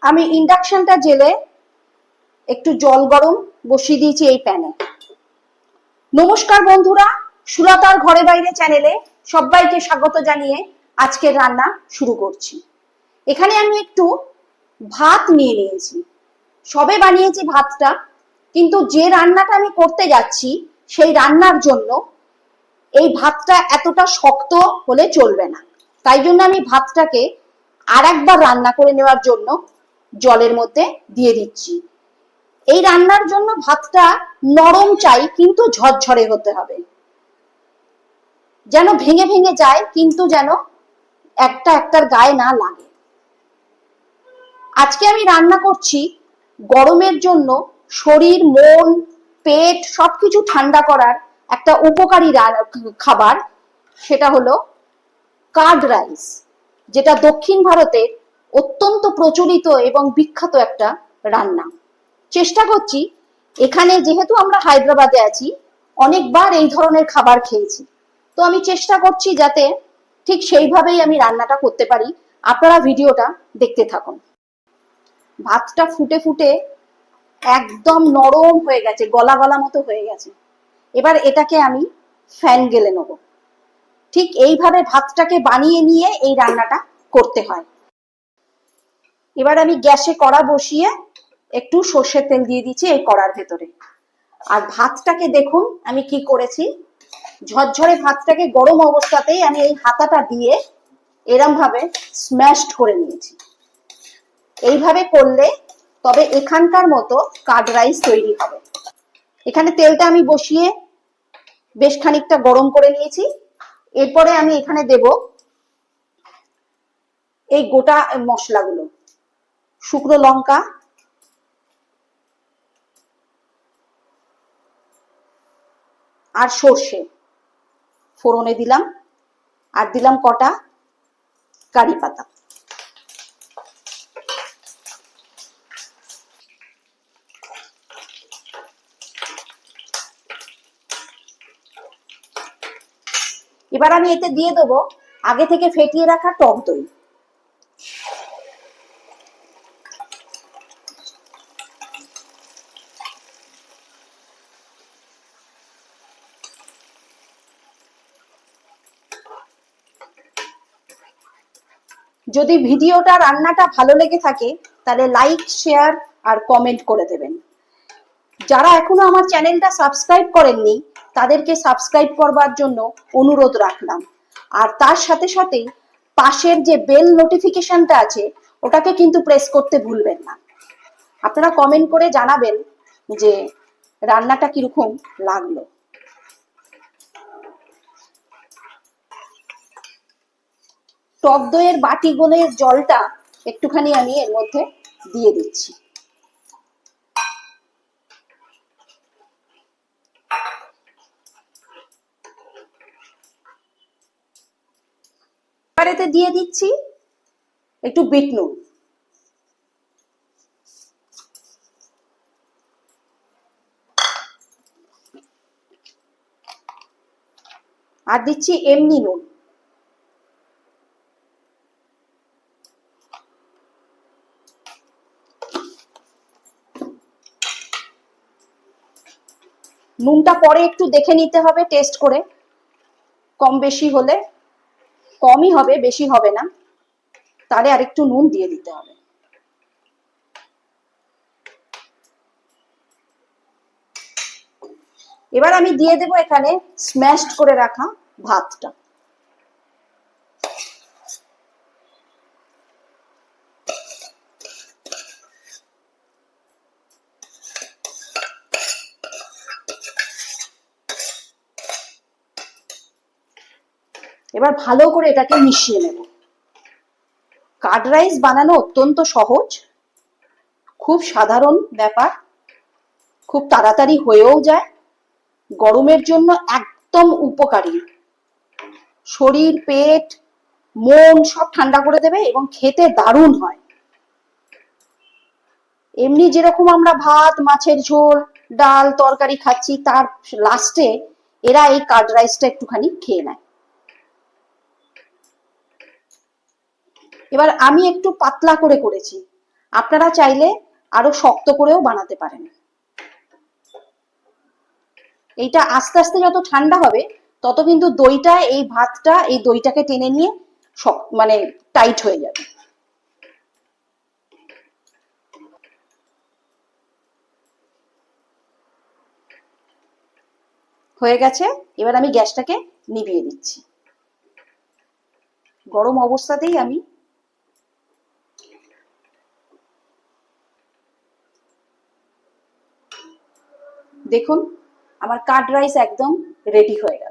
আমি ইন্ডাকশনটা জেলে একটু জল গরম বসিয়ে দিয়েছি এই প্যানে। নমস্কার বন্ধুরা, সুলতার ঘরে বাইরে চ্যানেলে সবাইকে স্বাগত জানিয়ে আজকের রান্না শুরু করছি। এখানে আমি একটু ভাত নিয়ে নিয়েছি, সবে বানিয়েছি ভাতটা, কিন্তু যে রান্নাটা আমি করতে যাচ্ছি সেই রান্নার জন্য এই ভাতটা এতটা শক্ত হলে চলবে না। তাই জন্য আমি ভাতটাকে আর একবার রান্না করে নেওয়ার জন্য জলের মধ্যে দিয়ে দিচ্ছি। এই রান্নার জন্য ভাতটা নরম চাই, কিন্তু ঝরঝরে হতে হবে, যেন ভেঙে ভেঙে যায় কিন্তু যেন একটা একটার গায়ে না লাগে। আজকে আমি রান্না করছি গরমের জন্য শরীর, মন, পেট সবকিছু ঠান্ডা করার একটা উপকারী খাবার, সেটা হলো কার্ড রাইস, যেটা দক্ষিণ ভারতের অত্যন্ত প্রচলিত এবং বিখ্যাত একটা রান্না। চেষ্টা করছি, এখানে যেহেতু আমরা হায়দ্রাবাদে আছি, অনেকবার এই ধরনের খাবার খেয়েছি, তো আমি চেষ্টা করছি যাতে ঠিক সেইভাবেই আমি রান্নাটা করতে পারি। আপনারা ভিডিওটা দেখতে থাকুন। ভাতটা ফুটে ফুটে একদম নরম হয়ে গেছে, গলা গলা মতো হয়ে গেছে। এবার এটাকে আমি ফ্যান গেলে নেব। ঠিক এইভাবে ভাতটাকে বানিয়ে নিয়ে এই রান্নাটা করতে হয়। এবার আমি গ্যাসে কড়া বসিয়ে একটু সর্ষের তেল দিয়ে দিচ্ছি এই কড়ার ভেতরে। আর ভাতটাকে দেখুন আমি কি করেছি, ঝরঝরে ভাতটাকে গরম অবস্থাতেই আমি এই হাতাটা দিয়ে এরম ভাবে স্ম্যাশড করে নিয়েছি। এইভাবে করলে তবে এখানকার মতো কার্ড রাইস তৈরি হবে। এখানে তেলটা আমি বসিয়ে বেশ খানিকটা গরম করে নিয়েছি। এরপরে আমি এখানে দেব এই গোটা মশলাগুলো, শুকনো লঙ্কা, আর সর্ষে ফোড়নে দিলাম, আর দিলাম কটা কারি পাতা। এবার আমি এতে দিয়ে দেবো আগে থেকে ফেটিয়ে রাখা টক দই। যদি ভিডিওটা, রান্নাটা ভালো লেগে থাকে তাহলে লাইক, শেয়ার আর কমেন্ট করে দেবেন। যারা এখনো আমার চ্যানেলটা সাবস্ক্রাইব করেননি তাদেরকে সাবস্ক্রাইব করবার জন্য অনুরোধ রাখলাম। আর তার সাথে সাথে পাশের যে বেল নোটিফিকেশনটা আছে ওটাকে কিন্তু প্রেস করতে ভুলবেন না। আপনারা কমেন্ট করে জানাবেন যে রান্নাটা কিরকম লাগলো। টক দইয়ের বাটি গোলের জলটা একটুখানি আমি এর মধ্যে দিয়ে দিচ্ছি। এবার এতে দিয়ে দিচ্ছি একটু বিট নুন, আর দিচ্ছি এমনি নুন। নুনটা পরে একটু দেখে নিতে হবে টেস্ট করে, কম বেশি হলে, কমই হবে বেশি হবে না, তাহলে আর একটু নুন দিয়ে দিতে হবে। এবার আমি দিয়ে দেবো এখানে স্ম্যাশড করে রাখা ভাতটা। এবার ভালো করে এটাকে মিশিয়ে নেব। কার্ড রাইস বানানো অত্যন্ত সহজ, খুব সাধারণ ব্যাপার, খুব তাড়াতাড়ি হয়েও যায়, গরমের জন্য একদম উপকারী, শরীর, পেট, মন সব ঠান্ডা করে দেবে এবং খেতে দারুণ হয়। এমনি যেরকম আমরা ভাত, মাছের ঝোল, ডাল, তরকারি খাচ্ছি, তার লাস্টে এরা এই কার্ড রাইসটা একটুখানি খেয়ে নেয়। এবার আমি একটু পাতলা করে করেছি, আপনারা চাইলে আরো শক্ত করেও বানাতে পারেন। এইটা আস্তে আস্তে যত ঠান্ডা হবে তত কিন্তু দইটা, এই ভাতটা এই দইটাকে টেনে নিয়ে মানে টাইট হয়ে যাবে। হয়ে গেছে, এবার আমি গ্যাসটাকে নিভিয়ে দিচ্ছি। গরম অবস্থাতেই আমি দেখুন আমার কার্ড রাইস একদম রেডি হয়ে গেল।